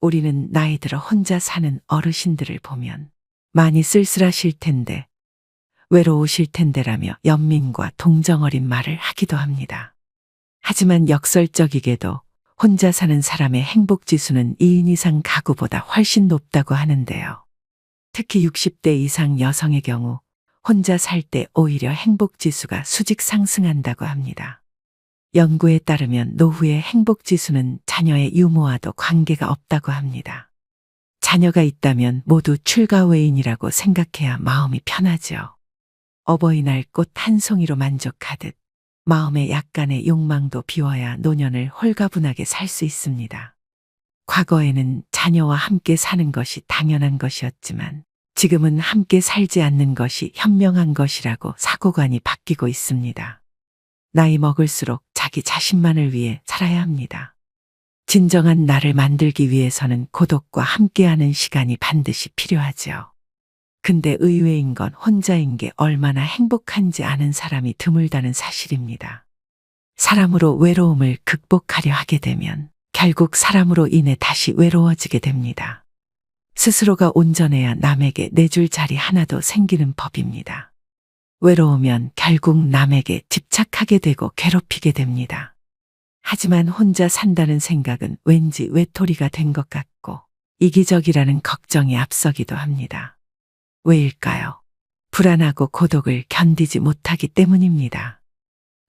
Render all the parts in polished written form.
우리는 나이 들어 혼자 사는 어르신들을 보면 많이 쓸쓸하실 텐데, 외로우실 텐데라며 연민과 동정어린 말을 하기도 합니다. 하지만 역설적이게도 혼자 사는 사람의 행복지수는 2인 이상 가구보다 훨씬 높다고 하는데요. 특히 60대 이상 여성의 경우 혼자 살 때 오히려 행복지수가 수직 상승한다고 합니다. 연구에 따르면 노후의 행복지수는 자녀의 유무와도 관계가 없다고 합니다. 자녀가 있다면 모두 출가외인이라고 생각해야 마음이 편하죠. 어버이날 꽃 한 송이로 만족하듯 마음의 약간의 욕망도 비워야 노년을 홀가분하게 살 수 있습니다. 과거에는 자녀와 함께 사는 것이 당연한 것이었지만 지금은 함께 살지 않는 것이 현명한 것이라고 사고관이 바뀌고 있습니다. 나이 먹을수록 자기 자신만을 위해 살아야 합니다. 진정한 나를 만들기 위해서는 고독과 함께하는 시간이 반드시 필요하죠. 근데 의외인 건 혼자인 게 얼마나 행복한지 아는 사람이 드물다는 사실입니다. 사람으로 외로움을 극복하려 하게 되면 결국 사람으로 인해 다시 외로워지게 됩니다. 스스로가 온전해야 남에게 내줄 자리 하나도 생기는 법입니다. 외로우면 결국 남에게 집착하게 되고 괴롭히게 됩니다. 하지만 혼자 산다는 생각은 왠지 외톨이가 된 것 같고 이기적이라는 걱정이 앞서기도 합니다. 왜일까요? 불안하고 고독을 견디지 못하기 때문입니다.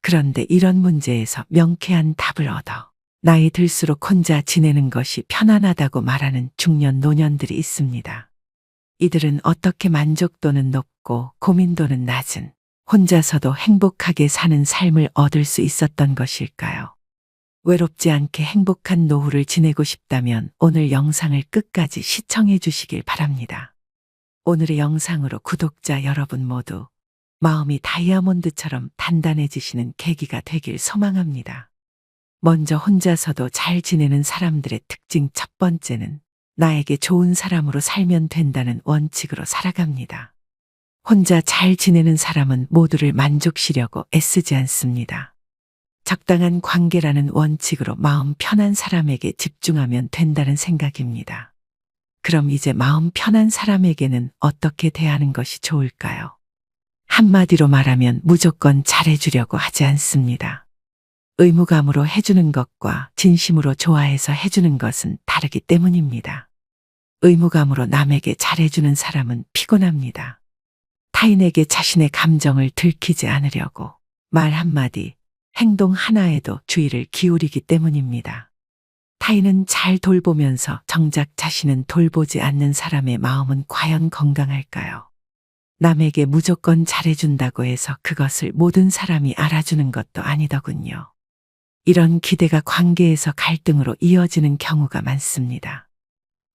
그런데 이런 문제에서 명쾌한 답을 얻어 나이 들수록 혼자 지내는 것이 편안하다고 말하는 중년 노년들이 있습니다. 이들은 어떻게 만족도는 높고 고민도는 낮은 혼자서도 행복하게 사는 삶을 얻을 수 있었던 것일까요? 외롭지 않게 행복한 노후를 지내고 싶다면 오늘 영상을 끝까지 시청해 주시길 바랍니다. 오늘의 영상으로 구독자 여러분 모두 마음이 다이아몬드처럼 단단해지시는 계기가 되길 소망합니다. 먼저 혼자서도 잘 지내는 사람들의 특징 첫 번째는 나에게 좋은 사람으로 살면 된다는 원칙으로 살아갑니다. 혼자 잘 지내는 사람은 모두를 만족시려고 애쓰지 않습니다. 적당한 관계라는 원칙으로 마음 편한 사람에게 집중하면 된다는 생각입니다. 그럼 이제 마음 편한 사람에게는 어떻게 대하는 것이 좋을까요? 한마디로 말하면 무조건 잘해주려고 하지 않습니다. 의무감으로 해주는 것과 진심으로 좋아해서 해주는 것은 다르기 때문입니다. 의무감으로 남에게 잘해주는 사람은 피곤합니다. 타인에게 자신의 감정을 들키지 않으려고 말 한마디, 행동 하나에도 주의를 기울이기 때문입니다. 타인은 잘 돌보면서 정작 자신은 돌보지 않는 사람의 마음은 과연 건강할까요? 남에게 무조건 잘해준다고 해서 그것을 모든 사람이 알아주는 것도 아니더군요. 이런 기대가 관계에서 갈등으로 이어지는 경우가 많습니다.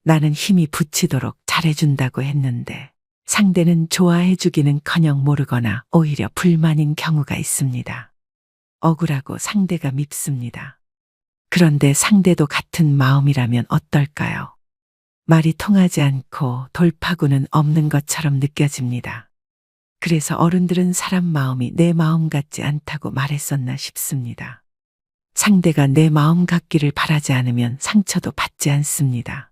나는 힘이 붙이도록 잘해준다고 했는데 상대는 좋아해주기는커녕 모르거나 오히려 불만인 경우가 있습니다. 억울하고 상대가 밉습니다. 그런데 상대도 같은 마음이라면 어떨까요? 말이 통하지 않고 돌파구는 없는 것처럼 느껴집니다. 그래서 어른들은 사람 마음이 내 마음 같지 않다고 말했었나 싶습니다. 상대가 내 마음 같기를 바라지 않으면 상처도 받지 않습니다.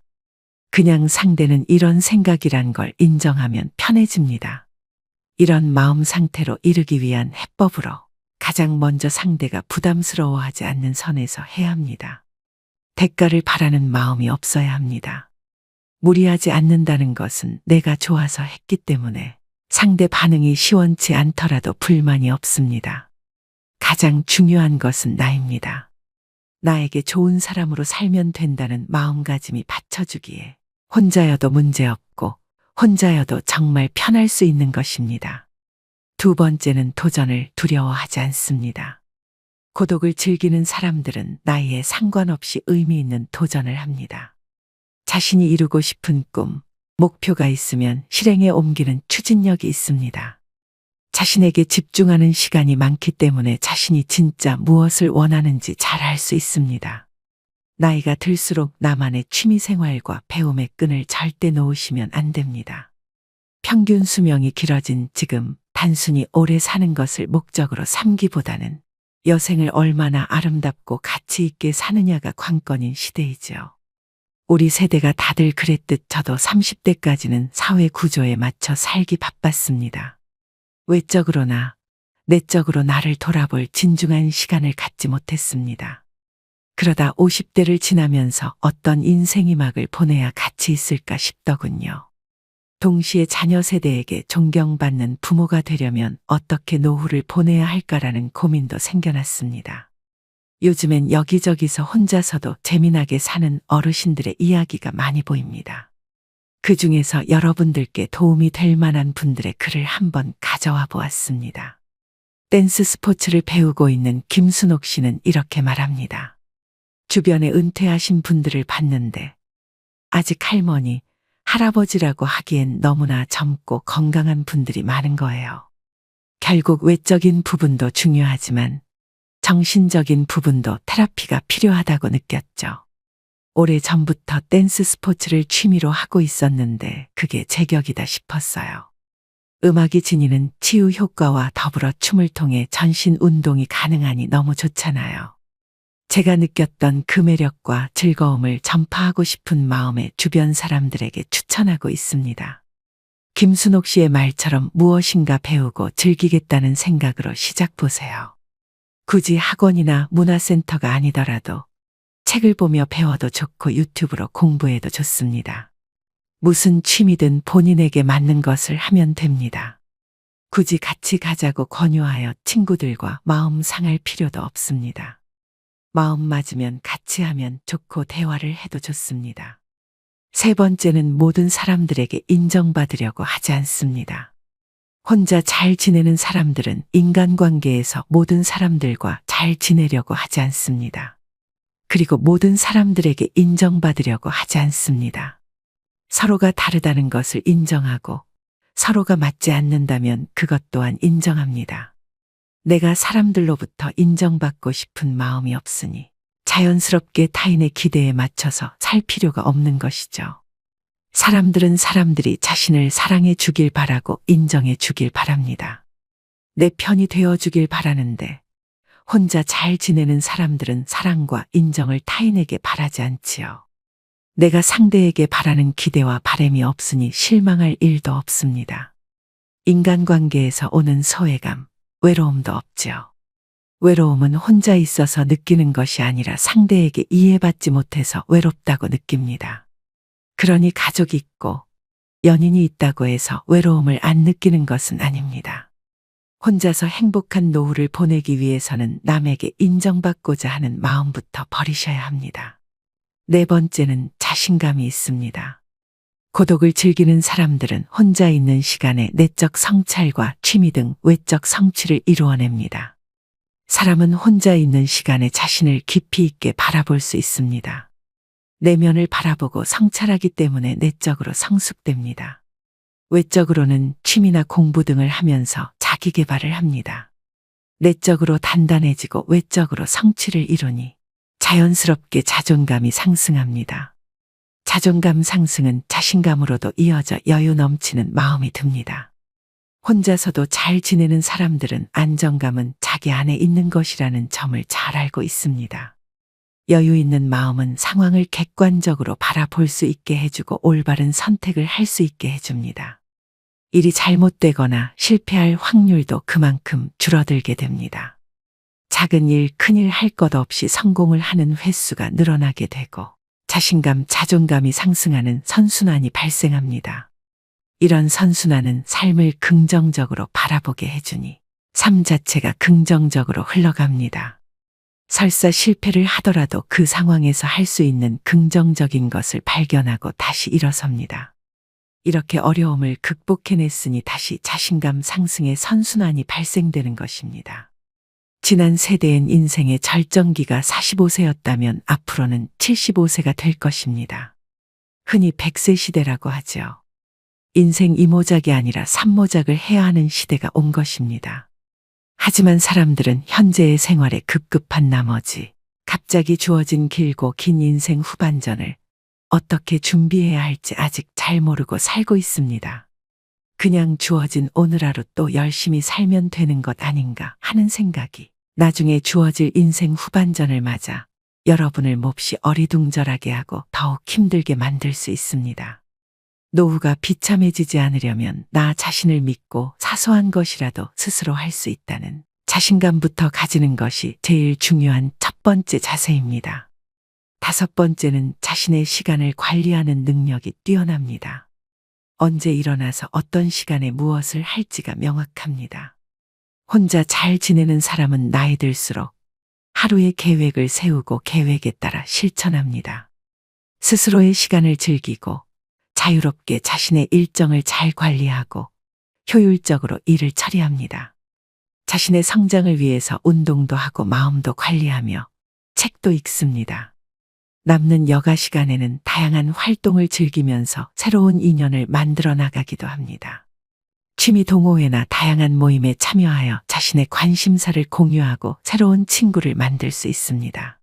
그냥 상대는 이런 생각이란 걸 인정하면 편해집니다. 이런 마음 상태로 이르기 위한 해법으로 가장 먼저 상대가 부담스러워하지 않는 선에서 해야 합니다. 대가를 바라는 마음이 없어야 합니다. 무리하지 않는다는 것은 내가 좋아서 했기 때문에 상대 반응이 시원치 않더라도 불만이 없습니다. 가장 중요한 것은 나입니다. 나에게 좋은 사람으로 살면 된다는 마음가짐이 받쳐주기에 혼자여도 문제없고 혼자여도 정말 편할 수 있는 것입니다. 두 번째는 도전을 두려워하지 않습니다. 고독을 즐기는 사람들은 나이에 상관없이 의미 있는 도전을 합니다. 자신이 이루고 싶은 꿈, 목표가 있으면 실행에 옮기는 추진력이 있습니다. 자신에게 집중하는 시간이 많기 때문에 자신이 진짜 무엇을 원하는지 잘 알 수 있습니다. 나이가 들수록 나만의 취미생활과 배움의 끈을 절대 놓으시면 안 됩니다. 평균 수명이 길어진 지금 단순히 오래 사는 것을 목적으로 삼기보다는 여생을 얼마나 아름답고 가치 있게 사느냐가 관건인 시대이죠. 우리 세대가 다들 그랬듯 저도 30대까지는 사회 구조에 맞춰 살기 바빴습니다. 외적으로나 내적으로 나를 돌아볼 진중한 시간을 갖지 못했습니다. 그러다 50대를 지나면서 어떤 인생의 막을 보내야 가치 있을까 싶더군요. 동시에 자녀 세대에게 존경받는 부모가 되려면 어떻게 노후를 보내야 할까라는 고민도 생겨났습니다. 요즘엔 여기저기서 혼자서도 재미나게 사는 어르신들의 이야기가 많이 보입니다. 그 중에서 여러분들께 도움이 될 만한 분들의 글을 한번 가져와 보았습니다. 댄스 스포츠를 배우고 있는 김순옥 씨는 이렇게 말합니다. 주변에 은퇴하신 분들을 봤는데 아직 할머니, 할아버지라고 하기엔 너무나 젊고 건강한 분들이 많은 거예요. 결국 외적인 부분도 중요하지만 정신적인 부분도 테라피가 필요하다고 느꼈죠. 오래전부터 댄스 스포츠를 취미로 하고 있었는데 그게 제격이다 싶었어요. 음악이 지니는 치유 효과와 더불어 춤을 통해 전신 운동이 가능하니 너무 좋잖아요. 제가 느꼈던 그 매력과 즐거움을 전파하고 싶은 마음에 주변 사람들에게 추천하고 있습니다. 김순옥 씨의 말처럼 무엇인가 배우고 즐기겠다는 생각으로 시작보세요. 굳이 학원이나 문화센터가 아니더라도 책을 보며 배워도 좋고 유튜브로 공부해도 좋습니다. 무슨 취미든 본인에게 맞는 것을 하면 됩니다. 굳이 같이 가자고 권유하여 친구들과 마음 상할 필요도 없습니다. 마음 맞으면 같이 하면 좋고 대화를 해도 좋습니다. 세 번째는 모든 사람들에게 인정받으려고 하지 않습니다. 혼자 잘 지내는 사람들은 인간관계에서 모든 사람들과 잘 지내려고 하지 않습니다. 그리고 모든 사람들에게 인정받으려고 하지 않습니다. 서로가 다르다는 것을 인정하고 서로가 맞지 않는다면 그것 또한 인정합니다. 내가 사람들로부터 인정받고 싶은 마음이 없으니 자연스럽게 타인의 기대에 맞춰서 살 필요가 없는 것이죠. 사람들은 사람들이 자신을 사랑해 주길 바라고 인정해 주길 바랍니다. 내 편이 되어 주길 바라는데 혼자 잘 지내는 사람들은 사랑과 인정을 타인에게 바라지 않지요. 내가 상대에게 바라는 기대와 바람이 없으니 실망할 일도 없습니다. 인간관계에서 오는 소외감, 외로움도 없지요. 외로움은 혼자 있어서 느끼는 것이 아니라 상대에게 이해받지 못해서 외롭다고 느낍니다. 그러니 가족이 있고 연인이 있다고 해서 외로움을 안 느끼는 것은 아닙니다. 혼자서 행복한 노후를 보내기 위해서는 남에게 인정받고자 하는 마음부터 버리셔야 합니다. 네 번째는 자신감이 있습니다. 고독을 즐기는 사람들은 혼자 있는 시간에 내적 성찰과 취미 등 외적 성취를 이루어냅니다. 사람은 혼자 있는 시간에 자신을 깊이 있게 바라볼 수 있습니다. 내면을 바라보고 성찰하기 때문에 내적으로 성숙됩니다. 외적으로는 취미나 공부 등을 하면서 자기 개발을 합니다. 내적으로 단단해지고 외적으로 성취를 이루니 자연스럽게 자존감이 상승합니다. 자존감 상승은 자신감으로도 이어져 여유 넘치는 마음이 듭니다. 혼자서도 잘 지내는 사람들은 안정감은 자기 안에 있는 것이라는 점을 잘 알고 있습니다. 여유 있는 마음은 상황을 객관적으로 바라볼 수 있게 해주고 올바른 선택을 할 수 있게 해줍니다. 일이 잘못되거나 실패할 확률도 그만큼 줄어들게 됩니다. 작은 일, 큰일 할 것 없이 성공을 하는 횟수가 늘어나게 되고 자신감, 자존감이 상승하는 선순환이 발생합니다. 이런 선순환은 삶을 긍정적으로 바라보게 해주니 삶 자체가 긍정적으로 흘러갑니다. 설사 실패를 하더라도 그 상황에서 할 수 있는 긍정적인 것을 발견하고 다시 일어섭니다. 이렇게 어려움을 극복해냈으니 다시 자신감 상승의 선순환이 발생되는 것입니다. 지난 세대엔 인생의 절정기가 45세였다면 앞으로는 75세가 될 것입니다. 흔히 100세 시대라고 하죠. 인생 2모작이 아니라 3모작을 해야 하는 시대가 온 것입니다. 하지만 사람들은 현재의 생활에 급급한 나머지 갑자기 주어진 길고 긴 인생 후반전을 어떻게 준비해야 할지 아직 잘 모르고 살고 있습니다. 그냥 주어진 오늘 하루 또 열심히 살면 되는 것 아닌가 하는 생각이 나중에 주어질 인생 후반전을 맞아 여러분을 몹시 어리둥절하게 하고 더욱 힘들게 만들 수 있습니다. 노후가 비참해지지 않으려면 나 자신을 믿고 사소한 것이라도 스스로 할 수 있다는 자신감부터 가지는 것이 제일 중요한 첫 번째 자세입니다. 다섯 번째는 자신의 시간을 관리하는 능력이 뛰어납니다. 언제 일어나서 어떤 시간에 무엇을 할지가 명확합니다. 혼자 잘 지내는 사람은 나이 들수록 하루의 계획을 세우고 계획에 따라 실천합니다. 스스로의 시간을 즐기고 자유롭게 자신의 일정을 잘 관리하고 효율적으로 일을 처리합니다. 자신의 성장을 위해서 운동도 하고 마음도 관리하며 책도 읽습니다. 남는 여가 시간에는 다양한 활동을 즐기면서 새로운 인연을 만들어 나가기도 합니다. 취미 동호회나 다양한 모임에 참여하여 자신의 관심사를 공유하고 새로운 친구를 만들 수 있습니다.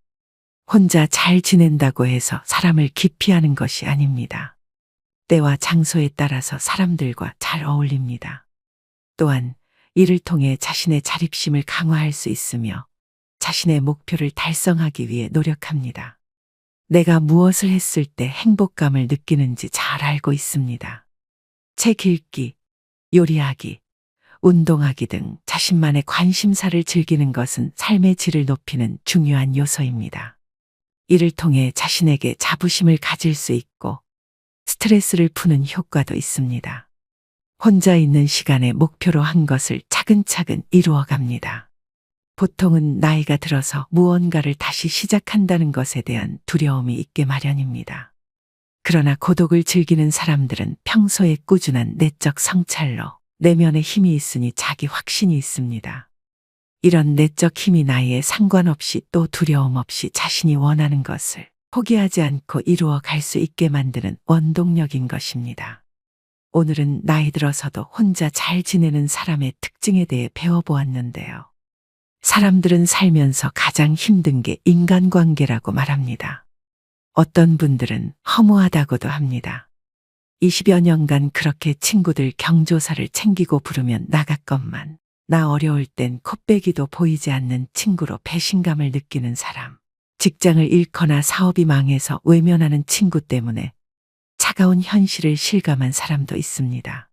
혼자 잘 지낸다고 해서 사람을 기피하는 것이 아닙니다. 때와 장소에 따라서 사람들과 잘 어울립니다. 또한 이를 통해 자신의 자립심을 강화할 수 있으며 자신의 목표를 달성하기 위해 노력합니다. 내가 무엇을 했을 때 행복감을 느끼는지 잘 알고 있습니다. 책 읽기, 요리하기, 운동하기 등 자신만의 관심사를 즐기는 것은 삶의 질을 높이는 중요한 요소입니다. 이를 통해 자신에게 자부심을 가질 수 있고 스트레스를 푸는 효과도 있습니다. 혼자 있는 시간에 목표로 한 것을 차근차근 이루어 갑니다. 보통은 나이가 들어서 무언가를 다시 시작한다는 것에 대한 두려움이 있게 마련입니다. 그러나 고독을 즐기는 사람들은 평소에 꾸준한 내적 성찰로 내면에 힘이 있으니 자기 확신이 있습니다. 이런 내적 힘이 나이에 상관없이 또 두려움 없이 자신이 원하는 것을 포기하지 않고 이루어 갈 수 있게 만드는 원동력인 것입니다. 오늘은 나이 들어서도 혼자 잘 지내는 사람의 특징에 대해 배워보았는데요. 사람들은 살면서 가장 힘든 게 인간관계라고 말합니다. 어떤 분들은 허무하다고도 합니다. 20여 년간 그렇게 친구들 경조사를 챙기고 부르면 나갔건만 나 어려울 땐 콧배기도 보이지 않는 친구로 배신감을 느끼는 사람, 직장을 잃거나 사업이 망해서 외면하는 친구 때문에 차가운 현실을 실감한 사람도 있습니다.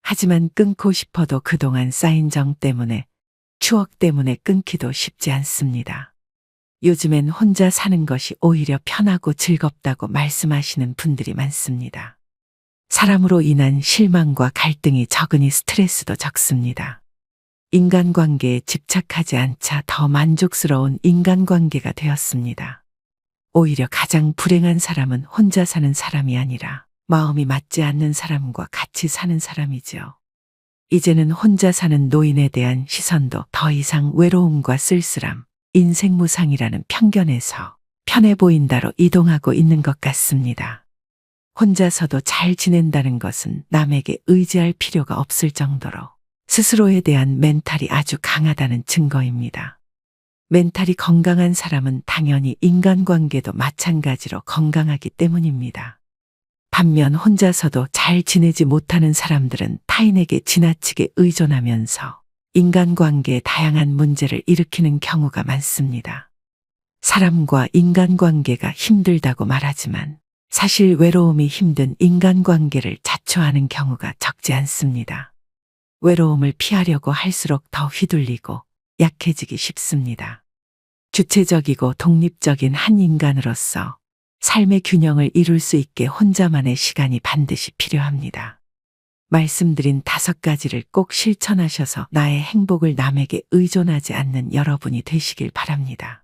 하지만 끊고 싶어도 그동안 쌓인 정 때문에, 추억 때문에 끊기도 쉽지 않습니다. 요즘엔 혼자 사는 것이 오히려 편하고 즐겁다고 말씀하시는 분들이 많습니다. 사람으로 인한 실망과 갈등이 적으니 스트레스도 적습니다. 인간관계에 집착하지 않자 더 만족스러운 인간관계가 되었습니다. 오히려 가장 불행한 사람은 혼자 사는 사람이 아니라 마음이 맞지 않는 사람과 같이 사는 사람이죠. 이제는 혼자 사는 노인에 대한 시선도 더 이상 외로움과 쓸쓸함, 인생무상이라는 편견에서 편해 보인다로 이동하고 있는 것 같습니다. 혼자서도 잘 지낸다는 것은 남에게 의지할 필요가 없을 정도로 스스로에 대한 멘탈이 아주 강하다는 증거입니다. 멘탈이 건강한 사람은 당연히 인간관계도 마찬가지로 건강하기 때문입니다. 반면 혼자서도 잘 지내지 못하는 사람들은 타인에게 지나치게 의존하면서 인간관계에 다양한 문제를 일으키는 경우가 많습니다. 사람과 인간관계가 힘들다고 말하지만 사실 외로움이 힘든 인간관계를 자초하는 경우가 적지 않습니다. 외로움을 피하려고 할수록 더 휘둘리고 약해지기 쉽습니다. 주체적이고 독립적인 한 인간으로서 삶의 균형을 이룰 수 있게 혼자만의 시간이 반드시 필요합니다. 말씀드린 5가지를 꼭 실천하셔서 나의 행복을 남에게 의존하지 않는 여러분이 되시길 바랍니다.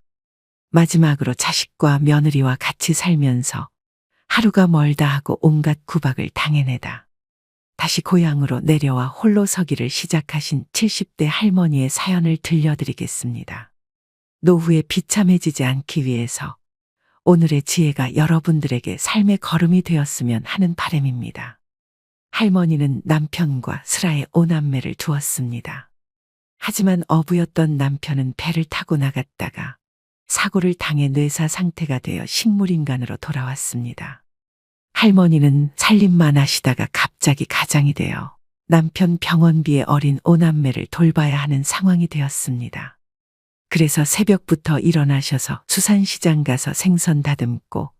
마지막으로 자식과 며느리와 같이 살면서 하루가 멀다 하고 온갖 구박을 당해내다 다시 고향으로 내려와 홀로 서기를 시작하신 70대 할머니의 사연을 들려드리겠습니다. 노후에 비참해지지 않기 위해서 오늘의 지혜가 여러분들에게 삶의 걸음이 되었으면 하는 바람입니다. 할머니는 남편과 슬하에 5남매를 두었습니다. 하지만 어부였던 남편은 배를 타고 나갔다가 사고를 당해 뇌사 상태가 되어 식물인간으로 돌아왔습니다. 할머니는 살림만 하시다가 갑자기 가장이 되어 남편 병원비에 어린 5남매를 돌봐야 하는 상황이 되었습니다. 그래서 새벽부터 일어나셔서 수산시장 가서 생선 다듬고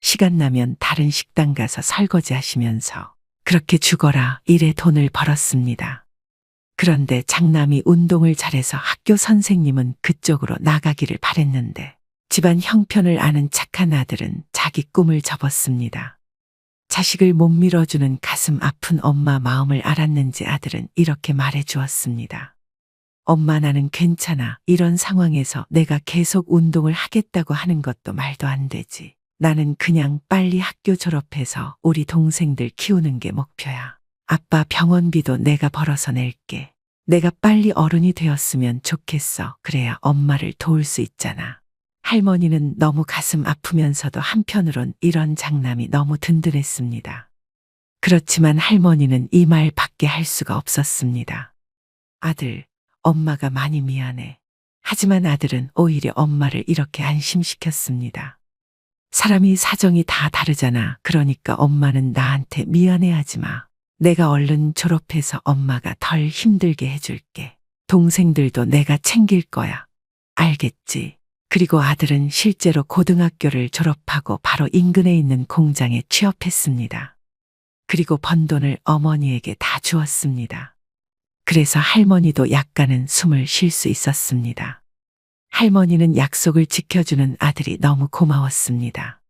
시간 나면 다른 식당 가서 설거지 하시면서 그렇게 죽어라 일에 돈을 벌었습니다. 그런데 장남이 운동을 잘해서 학교 선생님은 그쪽으로 나가기를 바랬는데 집안 형편을 아는 착한 아들은 자기 꿈을 접었습니다. 자식을 못 밀어주는 가슴 아픈 엄마 마음을 알았는지 아들은 이렇게 말해 주었습니다. 엄마 나는 괜찮아. 이런 상황에서 내가 계속 운동을 하겠다고 하는 것도 말도 안 되지. 나는 그냥 빨리 학교 졸업해서 우리 동생들 키우는 게 목표야. 아빠 병원비도 내가 벌어서 낼게. 내가 빨리 어른이 되었으면 좋겠어. 그래야 엄마를 도울 수 있잖아. 할머니는 너무 가슴 아프면서도 한편으론 이런 장남이 너무 든든했습니다. 그렇지만 할머니는 이 말 밖에 할 수가 없었습니다. 아들, 엄마가 많이 미안해. 하지만 아들은 오히려 엄마를 이렇게 안심시켰습니다. 사람이 사정이 다 다르잖아. 그러니까 엄마는 나한테 미안해하지 마. 내가 얼른 졸업해서 엄마가 덜 힘들게 해줄게. 동생들도 내가 챙길 거야. 알겠지? 그리고 아들은 실제로 고등학교를 졸업하고 바로 인근에 있는 공장에 취업했습니다. 그리고 번 돈을 어머니에게 다 주었습니다. 그래서 할머니도 약간은 숨을 쉴 수 있었습니다. 할머니는 약속을 지켜주는 아들이 너무 고마웠습니다.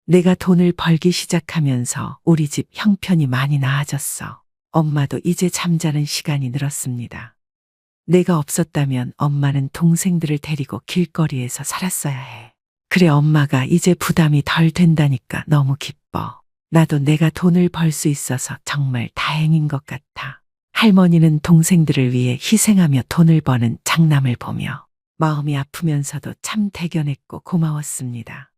내가 돈을 벌기 시작하면서 우리 집 형편이 많이 나아졌어. 엄마도 이제 잠자는 시간이 늘었습니다. 내가 없었다면 엄마는 동생들을 데리고 길거리에서 살았어야 해. 그래 엄마가 이제 부담이 덜 된다니까 너무 기뻐. 나도 내가 돈을 벌 수 있어서 정말 다행인 것 같아. 할머니는 동생들을 위해 희생하며 돈을 버는 장남을 보며 마음이 아프면서도 참 대견했고 고마웠습니다.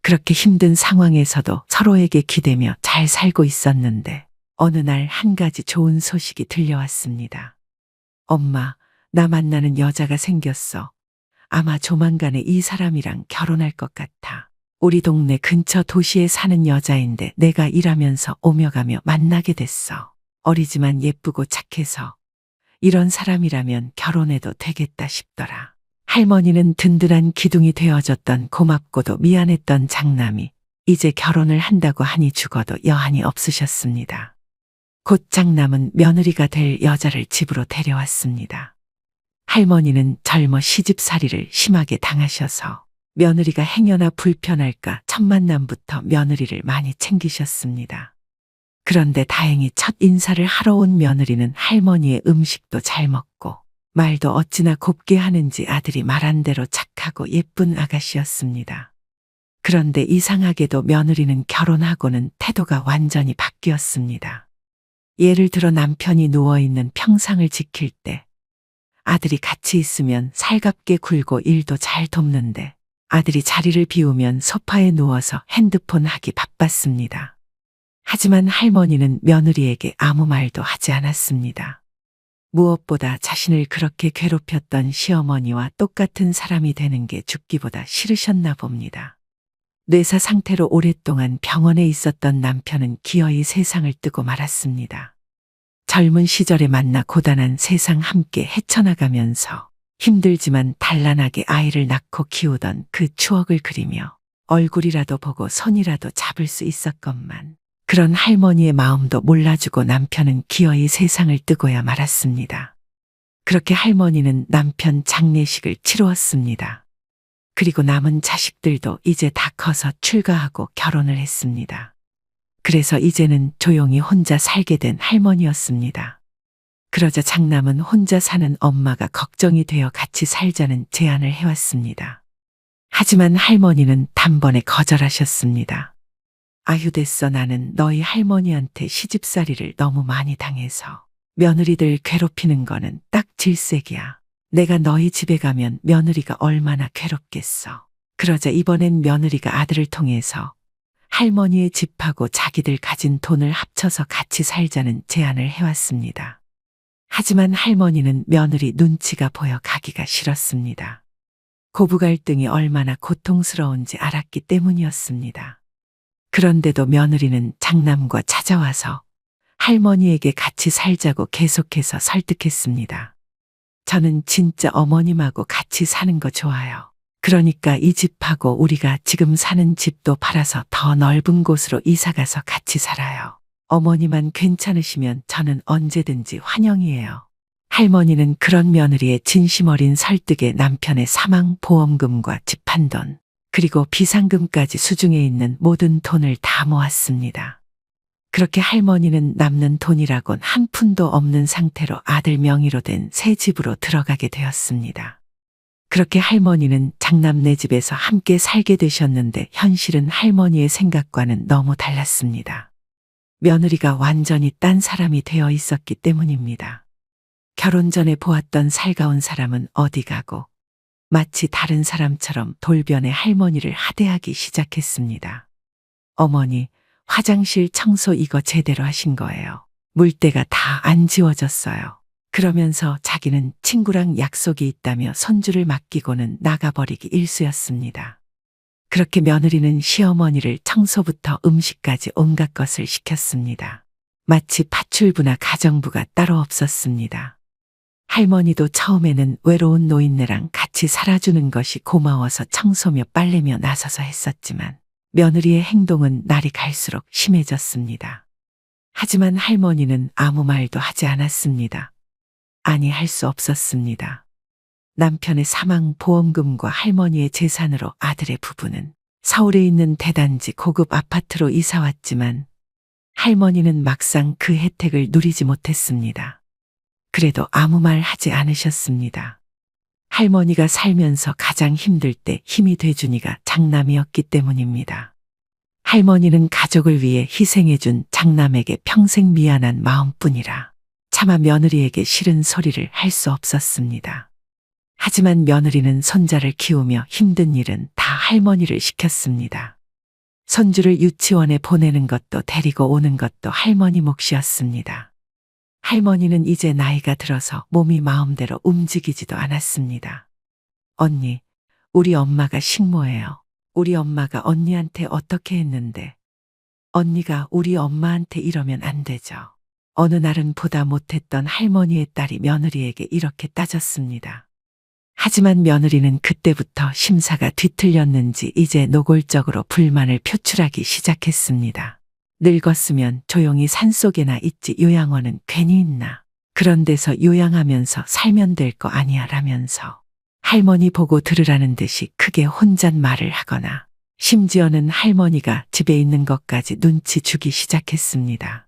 그렇게 힘든 상황에서도 서로에게 기대며 잘 살고 있었는데 어느 날 한 가지 좋은 소식이 들려왔습니다. 엄마, 나 만나는 여자가 생겼어. 아마 조만간에 이 사람이랑 결혼할 것 같아. 우리 동네 근처 도시에 사는 여자인데 내가 일하면서 오며 가며 만나게 됐어. 어리지만 예쁘고 착해서 이런 사람이라면 결혼해도 되겠다 싶더라. 할머니는 든든한 기둥이 되어줬던 고맙고도 미안했던 장남이 이제 결혼을 한다고 하니 죽어도 여한이 없으셨습니다. 곧 장남은 며느리가 될 여자를 집으로 데려왔습니다. 할머니는 젊어 시집살이를 심하게 당하셔서 며느리가 행여나 불편할까 첫 만남부터 며느리를 많이 챙기셨습니다. 그런데 다행히 첫 인사를 하러 온 며느리는 할머니의 음식도 잘 먹고 말도 어찌나 곱게 하는지 아들이 말한 대로 착하고 예쁜 아가씨였습니다. 그런데 이상하게도 며느리는 결혼하고는 태도가 완전히 바뀌었습니다. 예를 들어 남편이 누워있는 평상을 지킬 때 아들이 같이 있으면 살갑게 굴고 일도 잘 돕는데 아들이 자리를 비우면 소파에 누워서 핸드폰 하기 바빴습니다. 하지만 할머니는 며느리에게 아무 말도 하지 않았습니다. 무엇보다 자신을 그렇게 괴롭혔던 시어머니와 똑같은 사람이 되는 게 죽기보다 싫으셨나 봅니다. 뇌사 상태로 오랫동안 병원에 있었던 남편은 기어이 세상을 뜨고 말았습니다. 젊은 시절에 만나 고단한 세상 함께 헤쳐나가면서 힘들지만 단란하게 아이를 낳고 키우던 그 추억을 그리며 얼굴이라도 보고 손이라도 잡을 수 있었건만 그런 할머니의 마음도 몰라주고 남편은 기어이 세상을 뜨고야 말았습니다. 그렇게 할머니는 남편 장례식을 치루었습니다. 그리고 남은 자식들도 이제 다 커서 출가하고 결혼을 했습니다. 그래서 이제는 조용히 혼자 살게 된 할머니였습니다. 그러자 장남은 혼자 사는 엄마가 걱정이 되어 같이 살자는 제안을 해왔습니다. 하지만 할머니는 단번에 거절하셨습니다. 아휴 됐어. 나는 너희 할머니한테 시집살이를 너무 많이 당해서 며느리들 괴롭히는 거는 딱 질색이야. 내가 너희 집에 가면 며느리가 얼마나 괴롭겠어. 그러자 이번엔 며느리가 아들을 통해서 할머니의 집하고 자기들 가진 돈을 합쳐서 같이 살자는 제안을 해왔습니다. 하지만 할머니는 며느리 눈치가 보여 가기가 싫었습니다. 고부 갈등이 얼마나 고통스러운지 알았기 때문이었습니다. 그런데도 며느리는 장남과 찾아와서 할머니에게 같이 살자고 계속해서 설득했습니다. 저는 진짜 어머님하고 같이 사는 거 좋아요. 그러니까 이 집하고 우리가 지금 사는 집도 팔아서 더 넓은 곳으로 이사 가서 같이 살아요. 어머니만 괜찮으시면 저는 언제든지 환영이에요. 할머니는 그런 며느리의 진심 어린 설득에 남편의 사망 보험금과 집 한 돈, 그리고 비상금까지 수중에 있는 모든 돈을 다 모았습니다. 그렇게 할머니는 남는 돈이라곤 한 푼도 없는 상태로 아들 명의로 된 새 집으로 들어가게 되었습니다. 그렇게 할머니는 장남네 집에서 함께 살게 되셨는데 현실은 할머니의 생각과는 너무 달랐습니다. 며느리가 완전히 딴 사람이 되어 있었기 때문입니다. 결혼 전에 보았던 살가운 사람은 어디 가고 마치 다른 사람처럼 돌변해 할머니를 하대하기 시작했습니다. 어머니, 화장실 청소 이거 제대로 하신 거예요. 물때가 다 안 지워졌어요. 그러면서 자기는 친구랑 약속이 있다며 손주를 맡기고는 나가버리기 일쑤였습니다. 그렇게 며느리는 시어머니를 청소부터 음식까지 온갖 것을 시켰습니다. 마치 파출부나 가정부가 따로 없었습니다. 할머니도 처음에는 외로운 노인네랑 같이 살아주는 것이 고마워서 청소며 빨래며 나서서 했었지만 며느리의 행동은 날이 갈수록 심해졌습니다. 하지만 할머니는 아무 말도 하지 않았습니다. 아니, 할 수 없었습니다. 남편의 사망 보험금과 할머니의 재산으로 아들의 부부는 서울에 있는 대단지 고급 아파트로 이사 왔지만 할머니는 막상 그 혜택을 누리지 못했습니다. 그래도 아무 말 하지 않으셨습니다. 할머니가 살면서 가장 힘들 때 힘이 돼주니가 장남이었기 때문입니다. 할머니는 가족을 위해 희생해준 장남에게 평생 미안한 마음뿐이라 차마 며느리에게 싫은 소리를 할 수 없었습니다. 하지만 며느리는 손자를 키우며 힘든 일은 다 할머니를 시켰습니다. 손주를 유치원에 보내는 것도 데리고 오는 것도 할머니 몫이었습니다. 할머니는 이제 나이가 들어서 몸이 마음대로 움직이지도 않았습니다. 언니, 우리 엄마가 식모예요. 우리 엄마가 언니한테 어떻게 했는데 언니가 우리 엄마한테 이러면 안 되죠. 어느 날은 보다 못했던 할머니의 딸이 며느리에게 이렇게 따졌습니다. 하지만 며느리는 그때부터 심사가 뒤틀렸는지 이제 노골적으로 불만을 표출하기 시작했습니다. 늙었으면 조용히 산속에나 있지 요양원은 괜히 있나. 그런 데서 요양하면서 살면 될 거 아니야 라면서 할머니 보고 들으라는 듯이 크게 혼잣말을 하거나 심지어는 할머니가 집에 있는 것까지 눈치 주기 시작했습니다.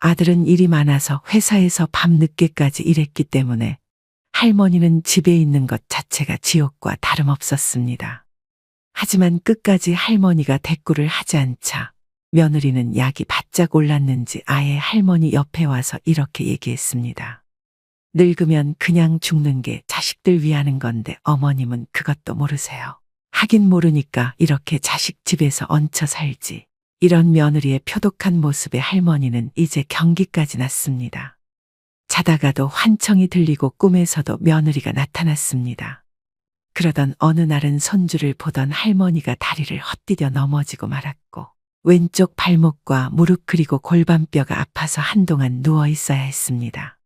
아들은 일이 많아서 회사에서 밤늦게까지 일했기 때문에 할머니는 집에 있는 것 자체가 지옥과 다름없었습니다. 하지만 끝까지 할머니가 대꾸를 하지 않자 며느리는 약이 바짝 올랐는지 아예 할머니 옆에 와서 이렇게 얘기했습니다. 늙으면 그냥 죽는 게 자식들 위하는 건데 어머님은 그것도 모르세요. 하긴 모르니까 이렇게 자식 집에서 얹혀 살지. 이런 며느리의 표독한 모습에 할머니는 이제 경기까지 났습니다. 자다가도 환청이 들리고 꿈에서도 며느리가 나타났습니다. 그러던 어느 날은 손주를 보던 할머니가 다리를 헛디뎌 넘어지고 말았고 왼쪽 발목과 무릎 그리고 골반뼈가 아파서 한동안 누워 있어야 했습니다.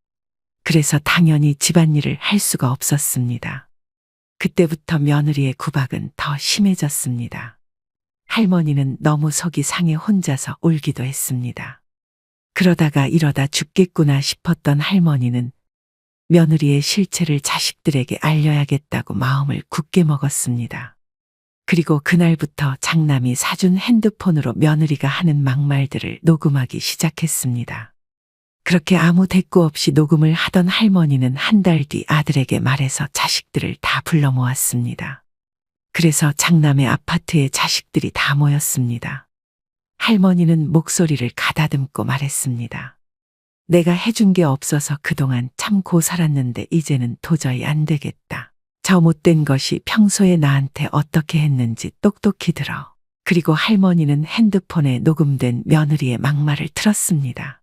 그래서 당연히 집안일을 할 수가 없었습니다. 그때부터 며느리의 구박은 더 심해졌습니다. 할머니는 너무 속이 상해 혼자서 울기도 했습니다. 그러다가 이러다 죽겠구나 싶었던 할머니는 며느리의 실체를 자식들에게 알려야겠다고 마음을 굳게 먹었습니다. 그리고 그날부터 장남이 사준 핸드폰으로 며느리가 하는 막말들을 녹음하기 시작했습니다. 그렇게 아무 대꾸 없이 녹음을 하던 할머니는 한 달 뒤 아들에게 말해서 자식들을 다 불러 모았습니다. 그래서 장남의 아파트에 자식들이 다 모였습니다. 할머니는 목소리를 가다듬고 말했습니다. 내가 해준 게 없어서 그동안 참고 살았는데 이제는 도저히 안 되겠다. 저 못된 것이 평소에 나한테 어떻게 했는지 똑똑히 들어. 그리고 할머니는 핸드폰에 녹음된 며느리의 막말을 틀었습니다.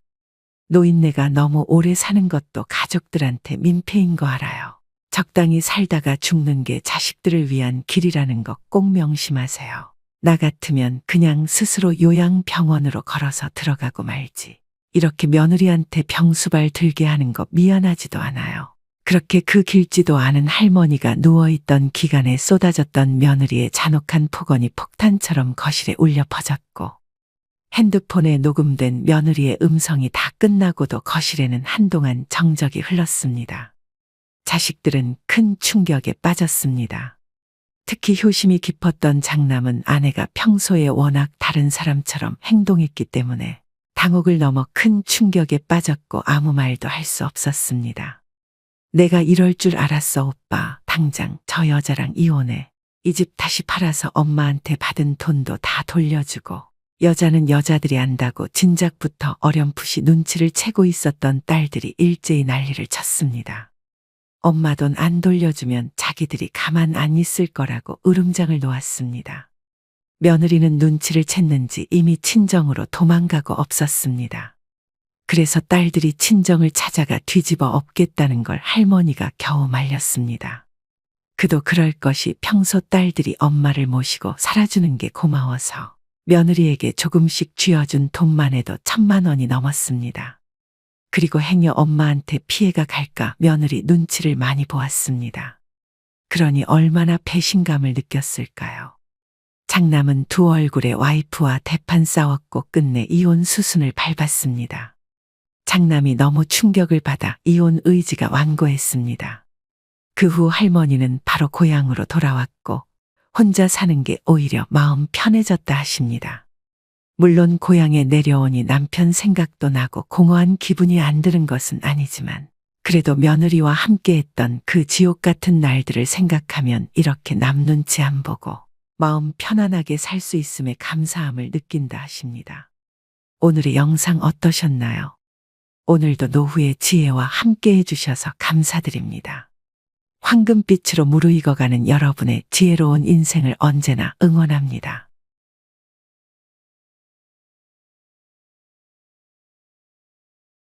노인네가 너무 오래 사는 것도 가족들한테 민폐인 거 알아요. 적당히 살다가 죽는 게 자식들을 위한 길이라는 거 꼭 명심하세요. 나 같으면 그냥 스스로 요양병원으로 걸어서 들어가고 말지. 이렇게 며느리한테 병수발 들게 하는 거 미안하지도 않아요. 그렇게 그 길지도 않은 할머니가 누워있던 기간에 쏟아졌던 며느리의 잔혹한 폭언이 폭탄처럼 거실에 울려 퍼졌고 핸드폰에 녹음된 며느리의 음성이 다 끝나고도 거실에는 한동안 정적이 흘렀습니다. 자식들은 큰 충격에 빠졌습니다. 특히 효심이 깊었던 장남은 아내가 평소에 워낙 다른 사람처럼 행동했기 때문에 당혹을 넘어 큰 충격에 빠졌고 아무 말도 할 수 없었습니다. 내가 이럴 줄 알았어, 오빠. 당장 저 여자랑 이혼해. 이 집 다시 팔아서 엄마한테 받은 돈도 다 돌려주고. 여자는 여자들이 안다고 진작부터 어렴풋이 눈치를 채고 있었던 딸들이 일제히 난리를 쳤습니다. 엄마 돈 안 돌려주면 자기들이 가만 안 있을 거라고 으름장을 놓았습니다. 며느리는 눈치를 챘는지 이미 친정으로 도망가고 없었습니다. 그래서 딸들이 친정을 찾아가 뒤집어 엎겠다는 걸 할머니가 겨우 말렸습니다. 그도 그럴 것이 평소 딸들이 엄마를 모시고 살아주는 게 고마워서 며느리에게 조금씩 쥐어준 돈만 해도 1,000만 원이 넘었습니다. 그리고 행여 엄마한테 피해가 갈까 며느리 눈치를 많이 보았습니다. 그러니 얼마나 배신감을 느꼈을까요? 장남은 두 얼굴에 와이프와 대판 싸웠고 끝내 이혼 수순을 밟았습니다. 장남이 너무 충격을 받아 이혼 의지가 완고했습니다. 그 후 할머니는 바로 고향으로 돌아왔고 혼자 사는 게 오히려 마음 편해졌다 하십니다. 물론 고향에 내려오니 남편 생각도 나고 공허한 기분이 안 드는 것은 아니지만 그래도 며느리와 함께했던 그 지옥 같은 날들을 생각하면 이렇게 남 눈치 안 보고 마음 편안하게 살 수 있음에 감사함을 느낀다 하십니다. 오늘의 영상 어떠셨나요? 오늘도 노후의 지혜와 함께 해주셔서 감사드립니다. 황금빛으로 무르익어가는 여러분의 지혜로운 인생을 언제나 응원합니다.